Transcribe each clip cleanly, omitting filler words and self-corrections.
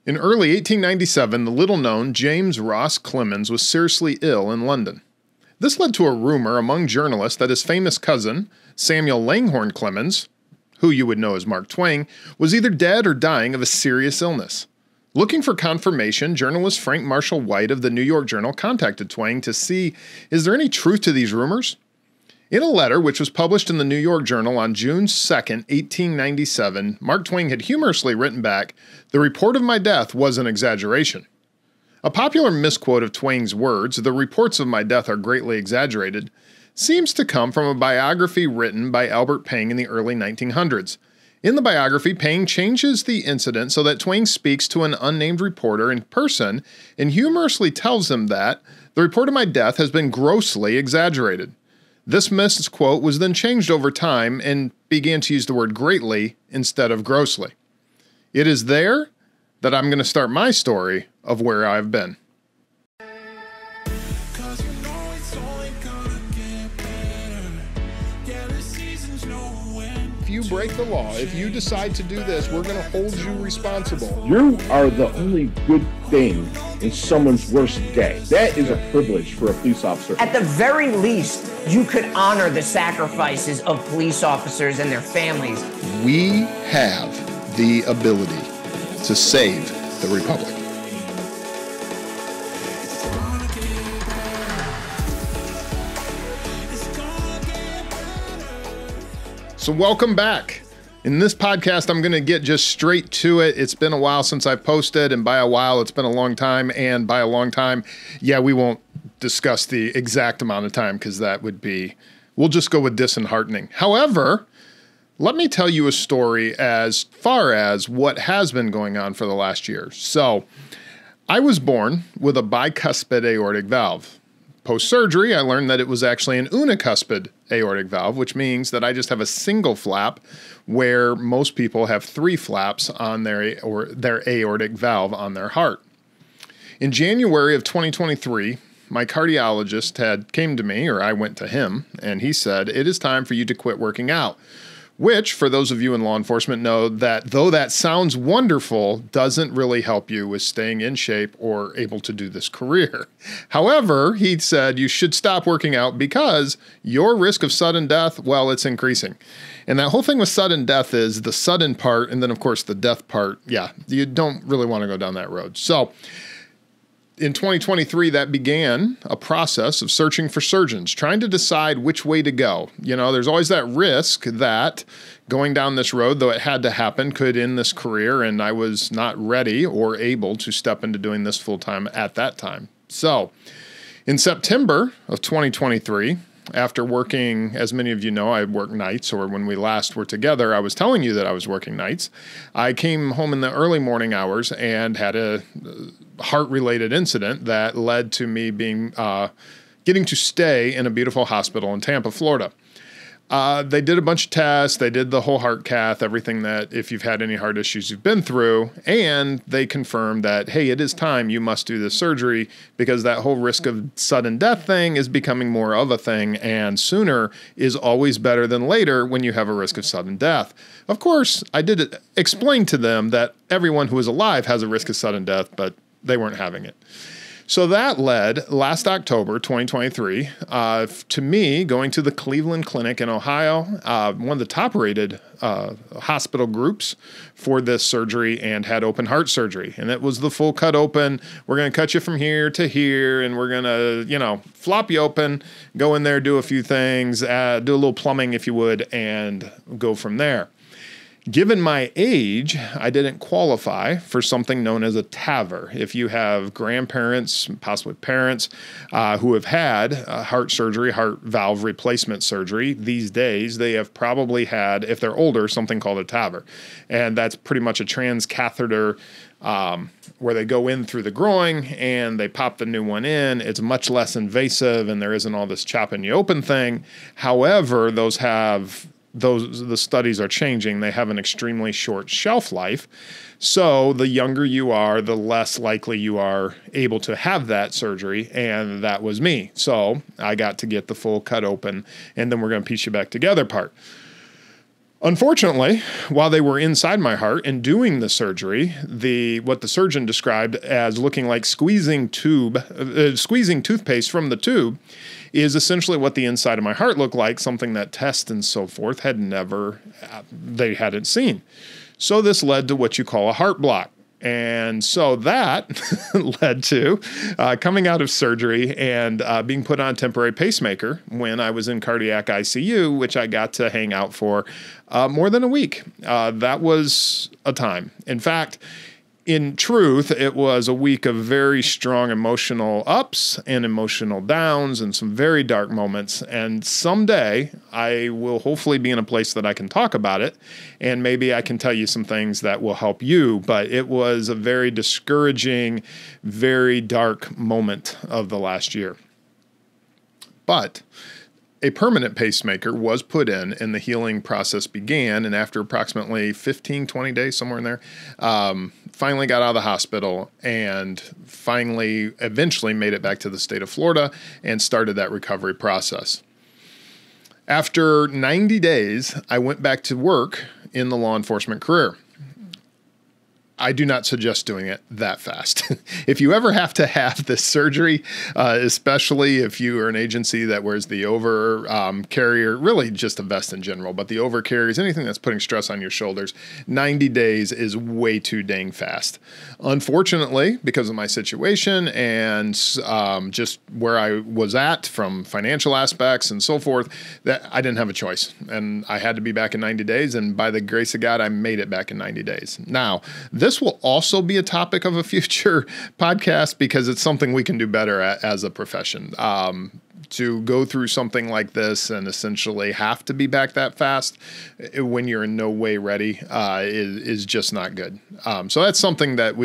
In early 1897, the little-known James Ross Clemens was seriously ill in London. This led to a rumor among journalists that his famous cousin, Samuel Langhorne Clemens, who you would know as Mark Twain, was either dead or dying of a serious illness. Looking for confirmation, journalist Frank Marshall White of the New York Journal contacted Twain to see, is there any truth to these rumors? In a letter which was published in the New York Journal on June 2, 1897, Mark Twain had humorously written back, "The report of my death was an exaggeration." A popular misquote of Twain's words, "The reports of my death are greatly exaggerated," seems to come from a biography written by Albert Pang in the early 1900s. In the biography, Pang changes the incident so that Twain speaks to an unnamed reporter in person and humorously tells him that, "The report of my death has been grossly exaggerated." This misquote was then changed over time and began to use the word greatly instead of grossly. It is there that I'm going to start my story of where I've been. If you break the law, if you decide to do this, we're going to hold you responsible. You are the only good thing in someone's worst day. That is a privilege for a police officer. At the very least, you could honor the sacrifices of police officers and their families. We have the ability to save the Republic. So welcome back. In this podcast, I'm going to get just straight to it. It's been a while since I posted, and by a while, it's been a long time. And by a long time, yeah, we won't discuss the exact amount of time because that would be, we'll just go with disheartening. However, let me tell you a story as far as what has been going on for the last year. So I was born with a bicuspid aortic valve. Post-surgery, I learned that it was actually an unicuspid aortic valve, which means that I just have a single flap where most people have three flaps on their aortic valve on their heart. In January of 2023, my cardiologist came to me, or I went to him, and he said, "It is time for you to quit working out." Which, for those of you in law enforcement, know that though that sounds wonderful, doesn't really help you with staying in shape or able to do this career. However, he said you should stop working out because your risk of sudden death, well, it's increasing. And that whole thing with sudden death is the sudden part, and then, of course, the death part. Yeah, you don't really want to go down that road. So in 2023, that began a process of searching for surgeons, trying to decide which way to go. You know, there's always that risk that going down this road, though it had to happen, could end this career, and I was not ready or able to step into doing this full-time at that time. So in September of 2023, after working, as many of you know, I work nights, or when we last were together, I was telling you that I was working nights. I came home in the early morning hours and had a heart-related incident that led to me getting to stay in a beautiful hospital in Tampa, Florida. They did a bunch of tests. They did the whole heart cath, everything that if you've had any heart issues you've been through, and they confirmed that, hey, it is time, you must do this surgery because that whole risk of sudden death thing is becoming more of a thing, and sooner is always better than later when you have a risk of sudden death. Of course, I did explain to them that everyone who is alive has a risk of sudden death, but they weren't having it. So that led last October 2023 to me going to the Cleveland Clinic in Ohio, one of the top-rated hospital groups for this surgery, and had open heart surgery. And it was the full cut open. We're going to cut you from here to here, and we're going to, flop you open, go in there, do a few things, do a little plumbing if you would, and go from there. Given my age, I didn't qualify for something known as a TAVR. If you have grandparents, possibly parents, who have had heart surgery, heart valve replacement surgery, these days they have probably had, if they're older, something called a TAVR. And that's pretty much a transcatheter where they go in through the groin and they pop the new one in. It's much less invasive and there isn't all this chopping you open thing. However, the studies are changing. They have an extremely short shelf life. So the younger you are, the less likely you are able to have that surgery. And that was me. So I got to get the full cut open, and then we're going to piece you back together part. Unfortunately, while they were inside my heart and doing the surgery, what the surgeon described as looking like squeezing toothpaste from the tube is essentially what the inside of my heart looked like, something that tests and so forth they hadn't seen. So this led to what you call a heart block. And so that led to coming out of surgery and being put on a temporary pacemaker when I was in cardiac ICU, which I got to hang out for more than a week. That was a time. In fact, in truth, it was a week of very strong emotional ups and emotional downs and some very dark moments. And someday I will hopefully be in a place that I can talk about it. And maybe I can tell you some things that will help you. But it was a very discouraging, very dark moment of the last year. But a permanent pacemaker was put in and the healing process began. And after approximately 15, 20 days, somewhere in there, finally got out of the hospital and eventually made it back to the state of Florida and started that recovery process. After 90 days, I went back to work in the law enforcement career. I do not suggest doing it that fast. If you ever have to have this surgery, especially if you are an agency that wears the over carrier, really just a vest in general, but the over carriers, anything that's putting stress on your shoulders, 90 days is way too dang fast. Unfortunately, because of my situation and just where I was at from financial aspects and so forth, that I didn't have a choice. And I had to be back in 90 days. And by the grace of God, I made it back in 90 days. Now, this will also be a topic of a future podcast because it's something we can do better at as a profession. To go through something like this and essentially have to be back that fast when you're in no way ready is just not good. So that's something that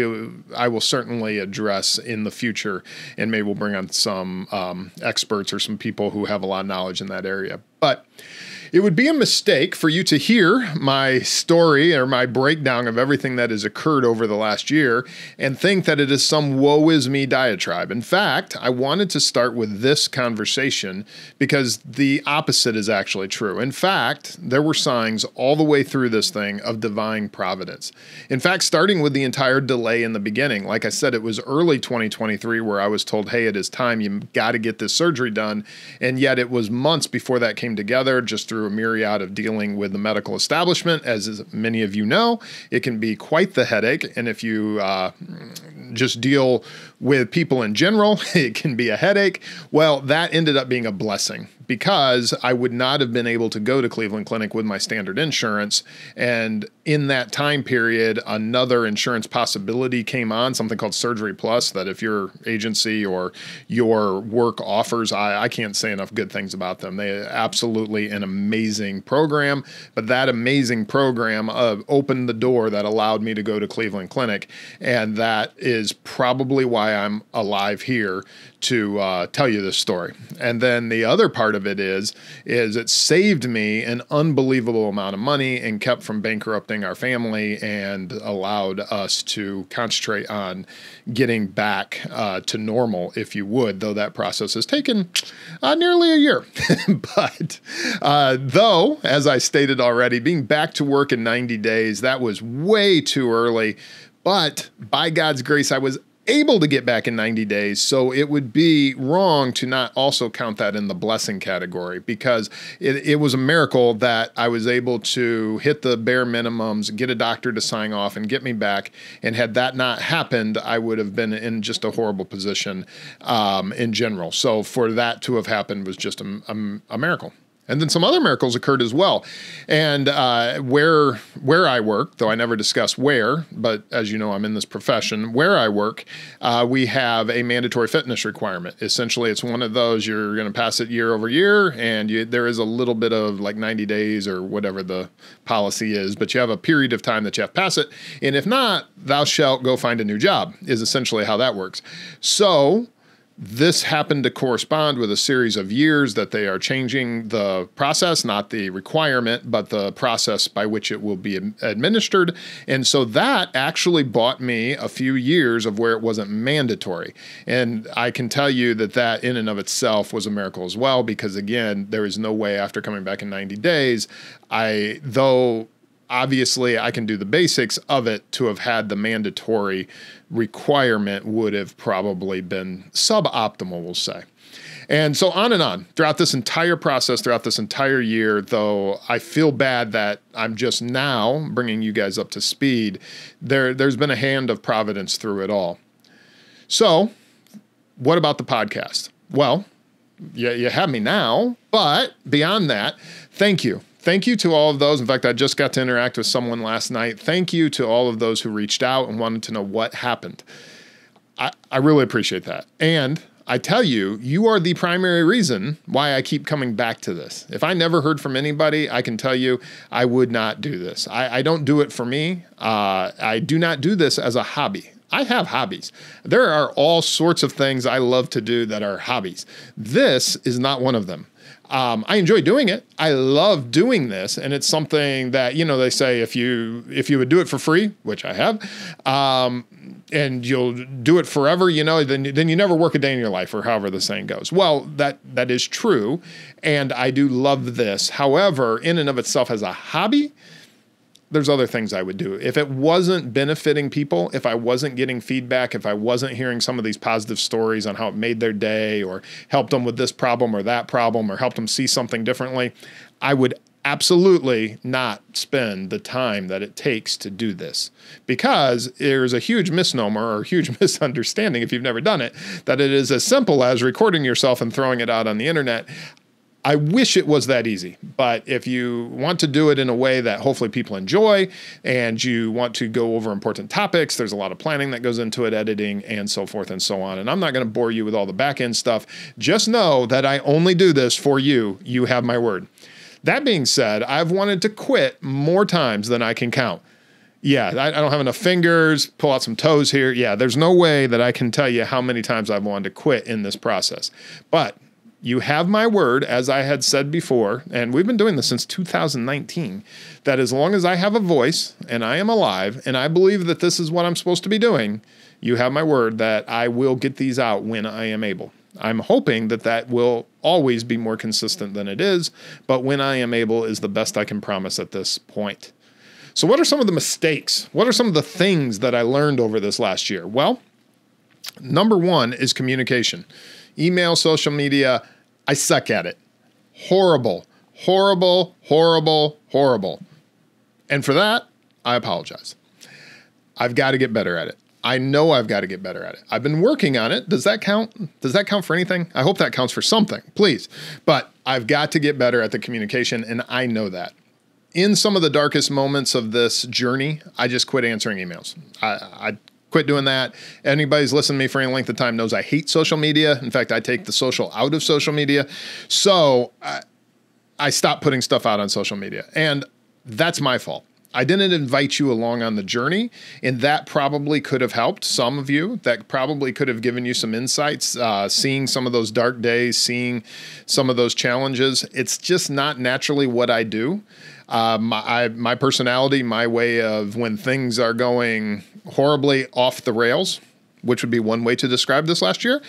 I will certainly address in the future, and maybe we'll bring on some experts or some people who have a lot of knowledge in that area. But it would be a mistake for you to hear my story or my breakdown of everything that has occurred over the last year and think that it is some woe is me diatribe. In fact, I wanted to start with this conversation because the opposite is actually true. In fact, there were signs all the way through this thing of divine providence. In fact, starting with the entire delay in the beginning, like I said, it was early 2023 where I was told, hey, it is time, you got to get this surgery done. And yet it was months before that came together, just through a myriad of dealing with the medical establishment. As many of you know, it can be quite the headache. And if you just deal with people in general, it can be a headache. Well, that ended up being a blessing because I would not have been able to go to Cleveland Clinic with my standard insurance. And in that time period, another insurance possibility came on, something called Surgery Plus, that if your agency or your work offers, I can't say enough good things about them. They are absolutely an amazing program, but that amazing program opened the door that allowed me to go to Cleveland Clinic. And that is probably why I'm alive here to tell you this story. And then the other part of it is it saved me an unbelievable amount of money and kept from bankrupting our family and allowed us to concentrate on getting back to normal, if you would, though that process has taken nearly a year. But though, as I stated already, being back to work in 90 days, that was way too early. But by God's grace, I was able to get back in 90 days. So it would be wrong to not also count that in the blessing category, because it was a miracle that I was able to hit the bare minimums, get a doctor to sign off and get me back. And had that not happened, I would have been in just a horrible position in general. So for that to have happened was just a miracle. And then some other miracles occurred as well. And where I work, though I never discuss where, but as you know, I'm in this profession, where I work, we have a mandatory fitness requirement. Essentially, it's one of those, you're going to pass it year over year, and there is a little bit of like 90 days or whatever the policy is, but you have a period of time that you have to pass it. And if not, thou shalt go find a new job, is essentially how that works. So This happened to correspond with a series of years that they are changing the process, not the requirement, but the process by which it will be administered. And so that actually bought me a few years of where it wasn't mandatory. And I can tell you that that in and of itself was a miracle as well, because again, there is no way after coming back in 90 days, though obviously I can do the basics of it, to have had the mandatory requirement would have probably been suboptimal, we'll say. And so on throughout this entire process, throughout this entire year, though I feel bad that I'm just now bringing you guys up to speed, there's been a hand of providence through it all. So what about the podcast? Well, you have me now, but beyond that, thank you. Thank you to all of those. In fact, I just got to interact with someone last night. Thank you to all of those who reached out and wanted to know what happened. I really appreciate that. And I tell you, you are the primary reason why I keep coming back to this. If I never heard from anybody, I can tell you I would not do this. I don't do it for me. I do not do this as a hobby. I have hobbies. There are all sorts of things I love to do that are hobbies. This is not one of them. I enjoy doing it. I love doing this. And it's something that, they say if you would do it for free, which I have, and you'll do it forever, then you never work a day in your life, or however the saying goes. Well, that is true. And I do love this. However, in and of itself as a hobby, there's other things I would do. If it wasn't benefiting people, if I wasn't getting feedback, if I wasn't hearing some of these positive stories on how it made their day or helped them with this problem or that problem or helped them see something differently, I would absolutely not spend the time that it takes to do this, because there's a huge misnomer or huge misunderstanding, if you've never done it, that it is as simple as recording yourself and throwing it out on the internet. I wish it was that easy, but if you want to do it in a way that hopefully people enjoy and you want to go over important topics, there's a lot of planning that goes into it, editing and so forth and so on. And I'm not going to bore you with all the back end stuff. Just know that I only do this for you. You have my word. That being said, I've wanted to quit more times than I can count. Yeah, I don't have enough fingers, pull out some toes here. Yeah, there's no way that I can tell you how many times I've wanted to quit in this process. But you have my word, as I had said before, and we've been doing this since 2019, that as long as I have a voice and I am alive and I believe that this is what I'm supposed to be doing, you have my word that I will get these out when I am able. I'm hoping that will always be more consistent than it is, but when I am able is the best I can promise at this point. So what are some of the mistakes? What are some of the things that I learned over this last year? Well, number one is communication. Email, social media, I suck at it. Horrible. And for that, I apologize. I've got to get better at it. I know I've got to get better at it. I've been working on it. Does that count? Does that count for anything? I hope that counts for something, please. But I've got to get better at the communication, and I know that. In some of the darkest moments of this journey, I just quit answering emails. I quit doing that. Anybody's listened to me for any length of time knows I hate social media. In fact, I take the social out of social media. So I stopped putting stuff out on social media, and that's my fault. I didn't invite you along on the journey, and that probably could have helped some of you. That probably could have given you some insights, seeing some of those dark days, seeing some of those challenges. It's just not naturally what I do. My personality, my way of when things are going horribly off the rails, which would be one way to describe this last year.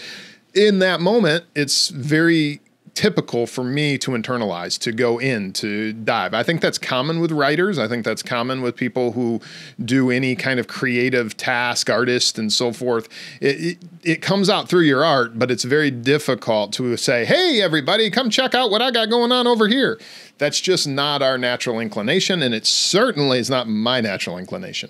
In that moment, it's very typical for me to internalize, to go in, to dive. I think that's common with writers. I think that's common with people who do any kind of creative task, artists and so forth. It comes out through your art, but it's very difficult to say, hey, everybody, come check out what I got going on over here. That's just not our natural inclination, and it certainly is not my natural inclination.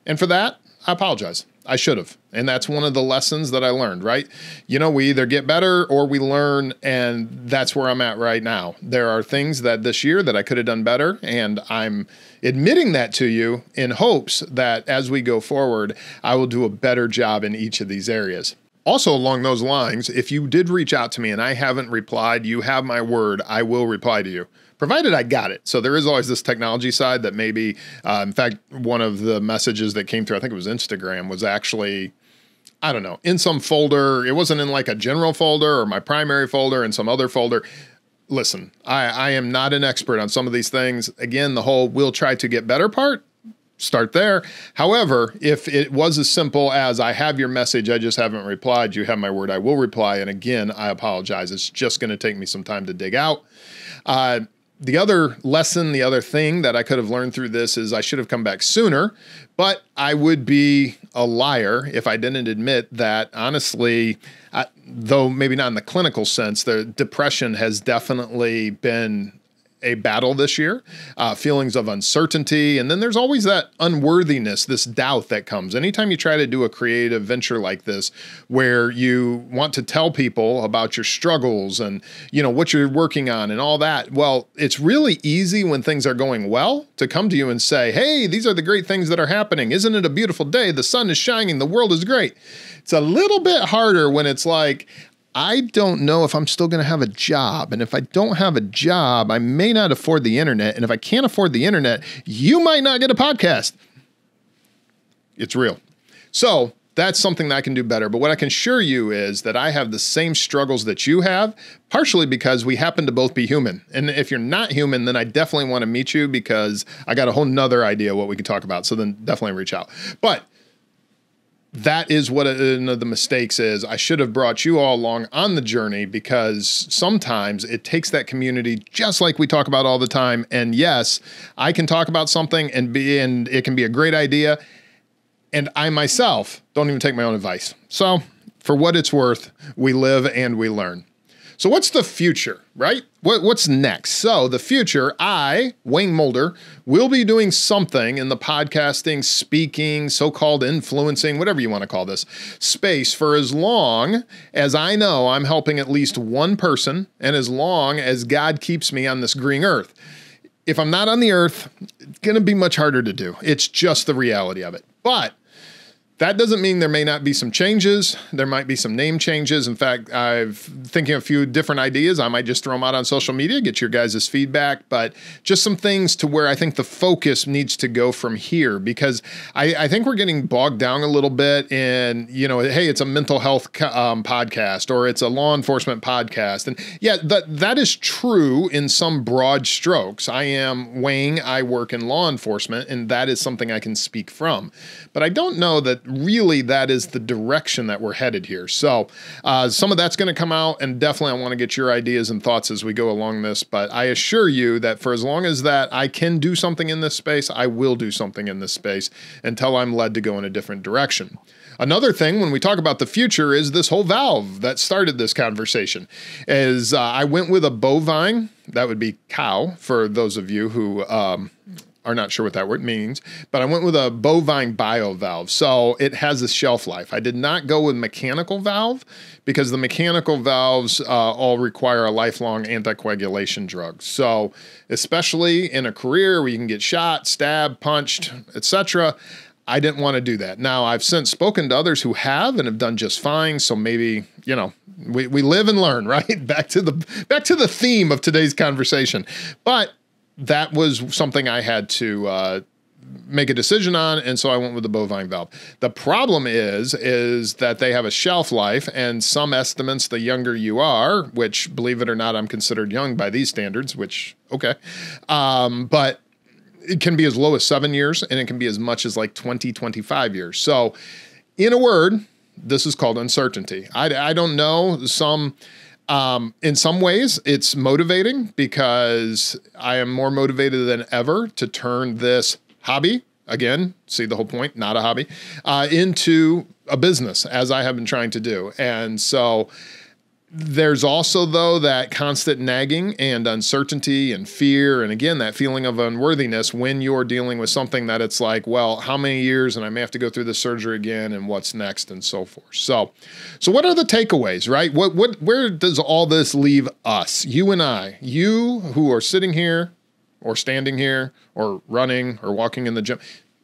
And for that, I apologize. I should have. And that's one of the lessons that I learned, right? We either get better or we learn, and that's where I'm at right now. There are things that this year that I could have done better, and I'm admitting that to you in hopes that as we go forward, I will do a better job in each of these areas. Also along those lines, if you did reach out to me and I haven't replied, you have my word, I will reply to you. Provided I got it. So there is always this technology side that maybe, in fact, one of the messages that came through, I think it was Instagram, was actually, I don't know, in some folder. It wasn't in like a general folder or my primary folder in some other folder. Listen, I am not an expert on some of these things. Again, the whole we'll try to get better part, start there. However, if it was as simple as I have your message, I just haven't replied, you have my word, I will reply. And again, I apologize. It's just going to take me some time to dig out. The other lesson, the other thing that I could have learned through this is I should have come back sooner, but I would be a liar if I didn't admit that, honestly, though maybe not in the clinical sense, the depression has definitely been a battle this year, feelings of uncertainty. And then there's always that unworthiness, this doubt that comes. Anytime you try to do a creative venture like this, where you want to tell people about your struggles and, what you're working on and all that. Well, it's really easy when things are going well to come to you and say, hey, these are the great things that are happening. Isn't it a beautiful day? The sun is shining. The world is great. It's a little bit harder when it's like, I don't know if I'm still going to have a job. And if I don't have a job, I may not afford the internet. And if I can't afford the internet, you might not get a podcast. It's real. So that's something that I can do better. But what I can assure you is that I have the same struggles that you have, partially because we happen to both be human. And if you're not human, then I definitely want to meet you because I got a whole nother idea what we can talk about. So then definitely reach out. But that is what one of the mistakes is. I should have brought you all along on the journey because sometimes it takes that community, just like we talk about all the time. And yes, I can talk about something and it can be a great idea. And I myself don't even take my own advice. So for what it's worth, we live and we learn. So what's the future, right? What's next? So the future, Wayne Mulder, will be doing something in the podcasting, speaking, so-called influencing, whatever you want to call this, space for as long as I know I'm helping at least one person and as long as God keeps me on this green earth. If I'm not on the earth, it's going to be much harder to do. It's just the reality of it. But that doesn't mean there may not be some changes. There might be some name changes. In fact, I've thinking of a few different ideas. I might just throw them out on social media, get your guys' feedback, but just some things to where I think the focus needs to go from here because I think we're getting bogged down a little bit in, hey, it's a mental health podcast or it's a law enforcement podcast. And yeah, that is true in some broad strokes. I am Wayne. I work in law enforcement and that is something I can speak from. But I don't know that really that is the direction that we're headed here. So some of that's going to come out and definitely I want to get your ideas and thoughts as we go along this. But I assure you that for as long as that I can do something in this space, I will do something in this space until I'm led to go in a different direction. Another thing when we talk about the future is this whole valve that started this conversation is I went with a bovine, that would be cow for those of you who are not sure what that word means, but I went with a bovine biovalve. So it has a shelf life. I did not go with mechanical valve because the mechanical valves all require a lifelong anticoagulation drug. So especially in a career where you can get shot, stabbed, punched, etc., I didn't want to do that. Now, I've since spoken to others who have and have done just fine. So maybe, we live and learn, right? Back to the theme of today's conversation. But that was something I had to make a decision on, and so I went with the bovine valve. The problem is that they have a shelf life, and some estimates, the younger you are, which, believe it or not, I'm considered young by these standards, which, okay, but it can be as low as 7 years, and it can be as much as like 20, 25 years. So, in a word, this is called uncertainty. I don't know, in some ways, it's motivating because I am more motivated than ever to turn this hobby, again, see the whole point, not a hobby, into a business, as I have been trying to do. And so there's also, though, that constant nagging and uncertainty and fear. And again, that feeling of unworthiness when you're dealing with something that it's like, well, how many years and I may have to go through the surgery again and what's next and so forth. So what are the takeaways, right? Where does all this leave us? You and I, you who are sitting here or standing here or running or walking in the gym,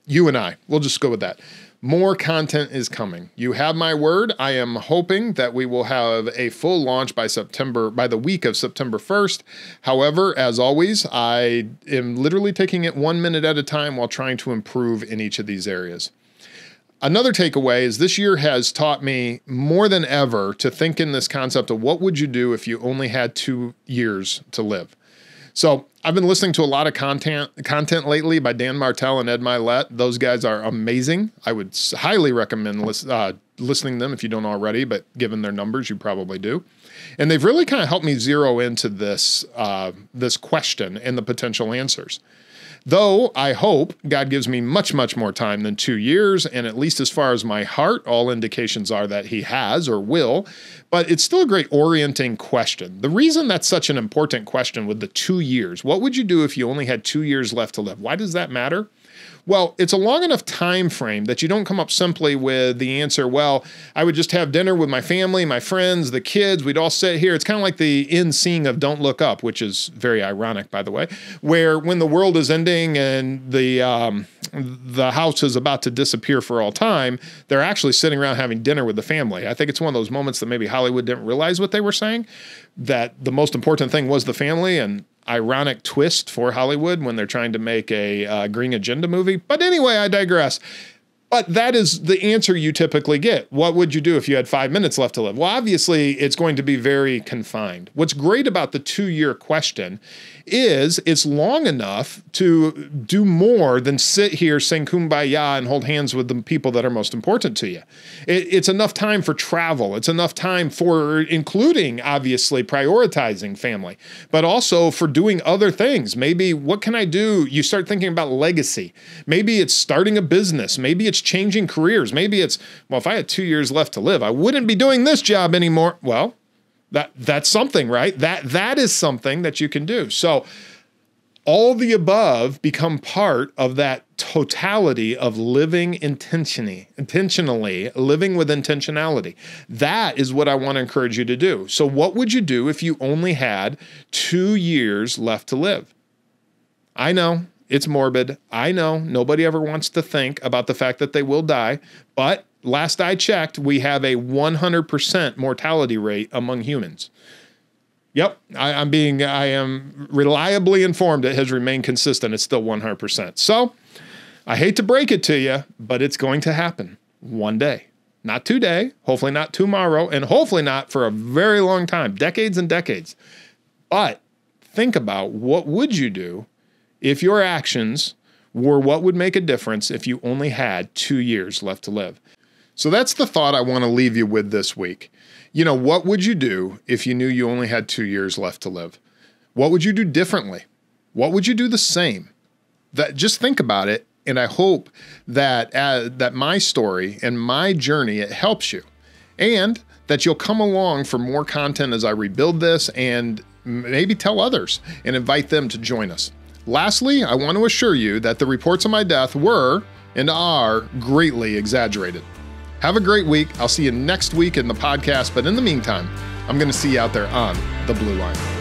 you and I, we'll just go with that. More content is coming. You have my word. I am hoping that we will have a full launch by the week of September 1st. However, as always, I am literally taking it 1 minute at a time while trying to improve in each of these areas. Another takeaway is this year has taught me more than ever to think in this concept of what would you do if you only had 2 years to live. So I've been listening to a lot of content lately by Dan Martell and Ed Milet. Those guys are amazing. I would highly recommend listening to them if you don't already, but given their numbers, you probably do. And they've really kind of helped me zero into this question and the potential answers. Though I hope God gives me much, much more time than 2 years, and at least as far as my heart, all indications are that he has or will, but it's still a great orienting question. The reason that's such an important question with the 2 years, what would you do if you only had 2 years left to live? Why does that matter? Well, it's a long enough time frame that you don't come up simply with the answer, well, I would just have dinner with my family, my friends, the kids, we'd all sit here. It's kind of like the end scene of Don't Look Up, which is very ironic, by the way, where when the world is ending and the house is about to disappear for all time, they're actually sitting around having dinner with the family. I think it's one of those moments that maybe Hollywood didn't realize what they were saying, that the most important thing was the family, and ironic twist for Hollywood when they're trying to make a Green Agenda movie. But anyway, I digress. But that is the answer you typically get. What would you do if you had 5 minutes left to live? Well, obviously, it's going to be very confined. What's great about the 2-year question is it's long enough to do more than sit here, sing Kumbaya, and hold hands with the people that are most important to you. It's enough time for travel. It's enough time for including, obviously, prioritizing family, but also for doing other things. Maybe, what can I do? You start thinking about legacy. Maybe it's starting a business. Maybe it's changing careers. Maybe it's, well, if I had 2 years left to live, I wouldn't be doing this job anymore. Well, that's something, right? That is something that you can do. So all the above become part of that totality of living intentionally, living with intentionality. That is what I want to encourage you to do. So what would you do if you only had 2 years left to live? I know it's morbid. I know nobody ever wants to think about the fact that they will die, but last I checked, we have a 100% mortality rate among humans. Yep, I am reliably informed. It has remained consistent. It's still 100%. So I hate to break it to you, but it's going to happen one day. Not today, hopefully not tomorrow, and hopefully not for a very long time, decades and decades. But think about, what would you do if your actions were what would make a difference if you only had 2 years left to live? So that's the thought I want to leave you with this week. You know, what would you do if you knew you only had 2 years left to live? What would you do differently? What would you do the same? Just think about it, and I hope that that my story and my journey, it helps you, and that you'll come along for more content as I rebuild this, and maybe tell others and invite them to join us. Lastly, I want to assure you that the reports of my death were and are greatly exaggerated. Have a great week. I'll see you next week in the podcast, but in the meantime, I'm going to see you out there on the blue line.